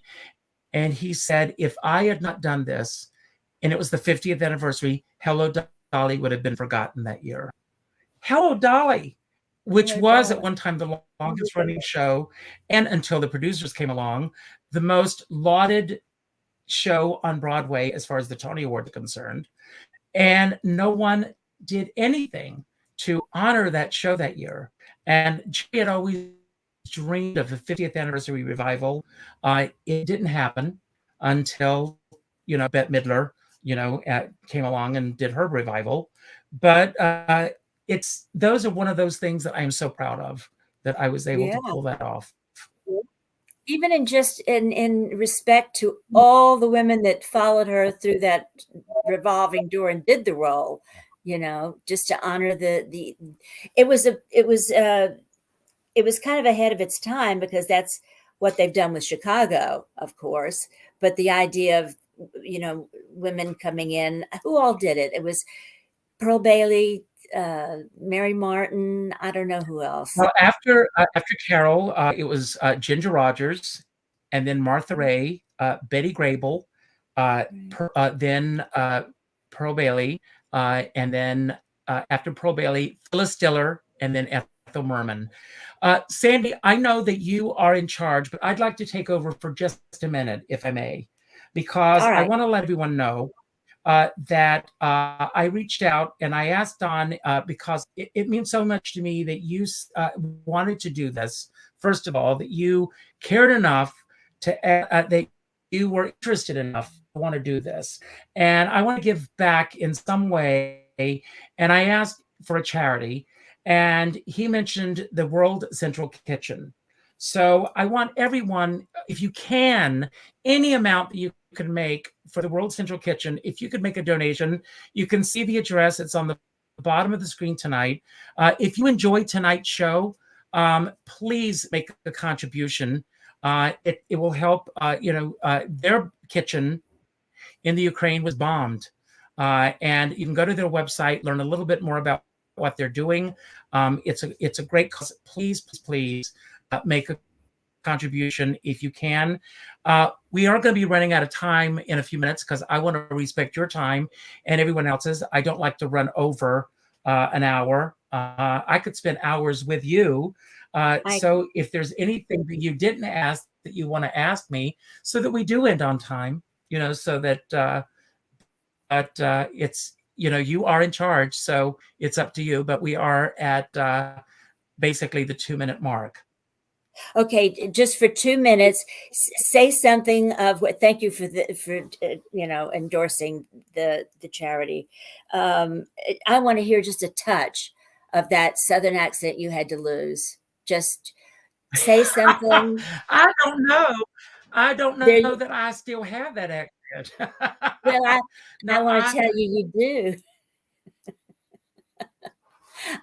And he said, if I had not done this, and it was the 50th anniversary, Hello Dolly would have been forgotten that year. Hello Dolly, which Hello, was Dolly. at one time the longest running show, and until the producers came along, the most lauded show on Broadway as far as the Tony Awards are concerned. And no one did anything to honor that show that year. And Jerry had always dreamed of a 50th anniversary revival. It didn't happen until, Bette Midler, came along and did her revival. But those are one of those things that I am so proud of, that I was able to pull that off. Even in respect to all the women that followed her through that revolving door and did the role, just to honor it was kind of ahead of its time, because that's what they've done with Chicago, of course. But the idea of, women coming in, who all did it? It was Pearl Bailey, Mary Martin. I don't know who else. Well, after Carol, it was Ginger Rogers, and then Martha Ray, Betty Grable, then Pearl Bailey, and then after Pearl Bailey, Phyllis Diller, and then Ethel Merman. Sandy, I know that you are in charge, but I'd like to take over for just a minute, if I may, because I want to let everyone know that I reached out and I asked Don, because it means so much to me that you wanted to do this. First of all, that you cared enough that you were interested enough to want to do this. And I want to give back in some way. And I asked for a charity, and he mentioned the World Central Kitchen. So I want everyone, if you can, any amount that you can make for the World Central Kitchen, if you could make a donation, you can see the address. It's on the bottom of the screen tonight. If you enjoyed tonight's show, please make a contribution. It will help. Their kitchen in the Ukraine was bombed, and you can go to their website, learn a little bit more about what they're doing. It's a great cause. Please make a contribution if you can. We are going to be running out of time in a few minutes, because I want to respect your time and everyone else's. I don't like to run over an hour. I could spend hours with you. So if there's anything that you didn't ask that you want to ask me, so that we do end on time, so that it's, you are in charge, so it's up to you. But we are at basically the 2-minute mark. Okay, just for 2 minutes, say something of what. Thank you for endorsing the charity. I want to hear just a touch of that Southern accent you had to lose. Just say something. I don't know that I still have that accent. Well, I want to tell you do.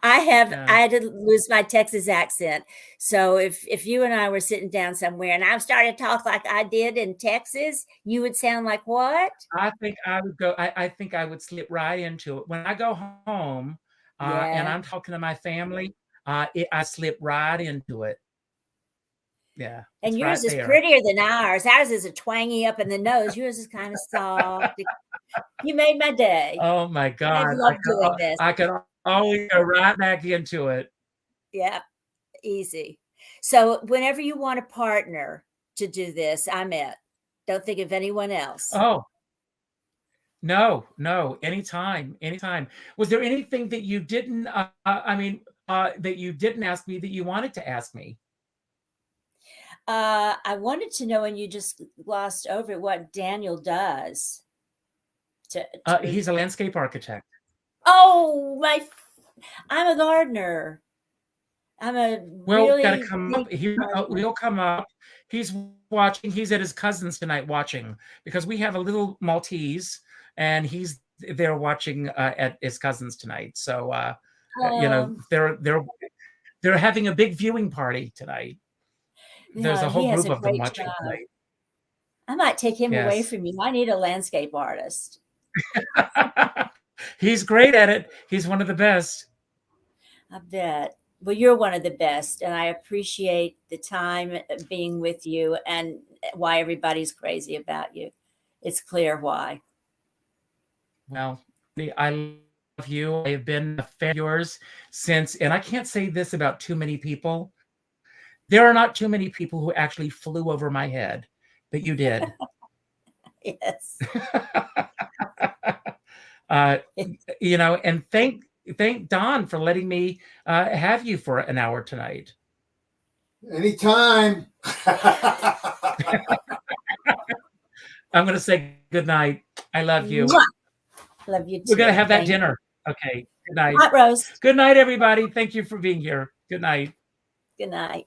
I had to lose my Texas accent. So if you and I were sitting down somewhere and I started to talk like I did in Texas, you would sound like what? I think I would go. I think I would slip right into it when I go home, and I'm talking to my family. I slip right into it. Yeah. And yours is prettier than ours. Ours is a twangy up in the nose. Yours is kind of soft. You made my day. Oh my God! I love doing this. I could always go right back into it. Yeah, easy. So whenever you want a partner to do this, I'm it. Don't think of anyone else. Oh, no, anytime. Was there anything that you didn't, that you didn't ask me that you wanted to ask me? I wanted to know, and you just glossed over it, what Daniel does. He's a landscape architect. Oh, I'm a gardener. Gotta come up. We'll come up. He's watching. He's at his cousin's tonight watching, because we have a little Maltese, and he's there watching at his cousin's tonight. So they're having a big viewing party tonight. There's a whole group of them watching tonight. I might take him away from you. I need a landscape artist. He's great at it. He's one of the best. I bet. Well, you're one of the best, and I appreciate the time being with you and why everybody's crazy about you. It's clear why. Well, I love you. I have been a fan of yours since, and I can't say this about too many people. There are not too many people who actually flew over my head, but you did. Yes. And thank Don for letting me have you for an hour tonight. Anytime. I'm going to say good night. I love you. Mwah. Love you too. We're going to have that Thank you. dinner. Okay. Good night. Hot roast. Good night, everybody. Thank you for being here. Good night. Good night.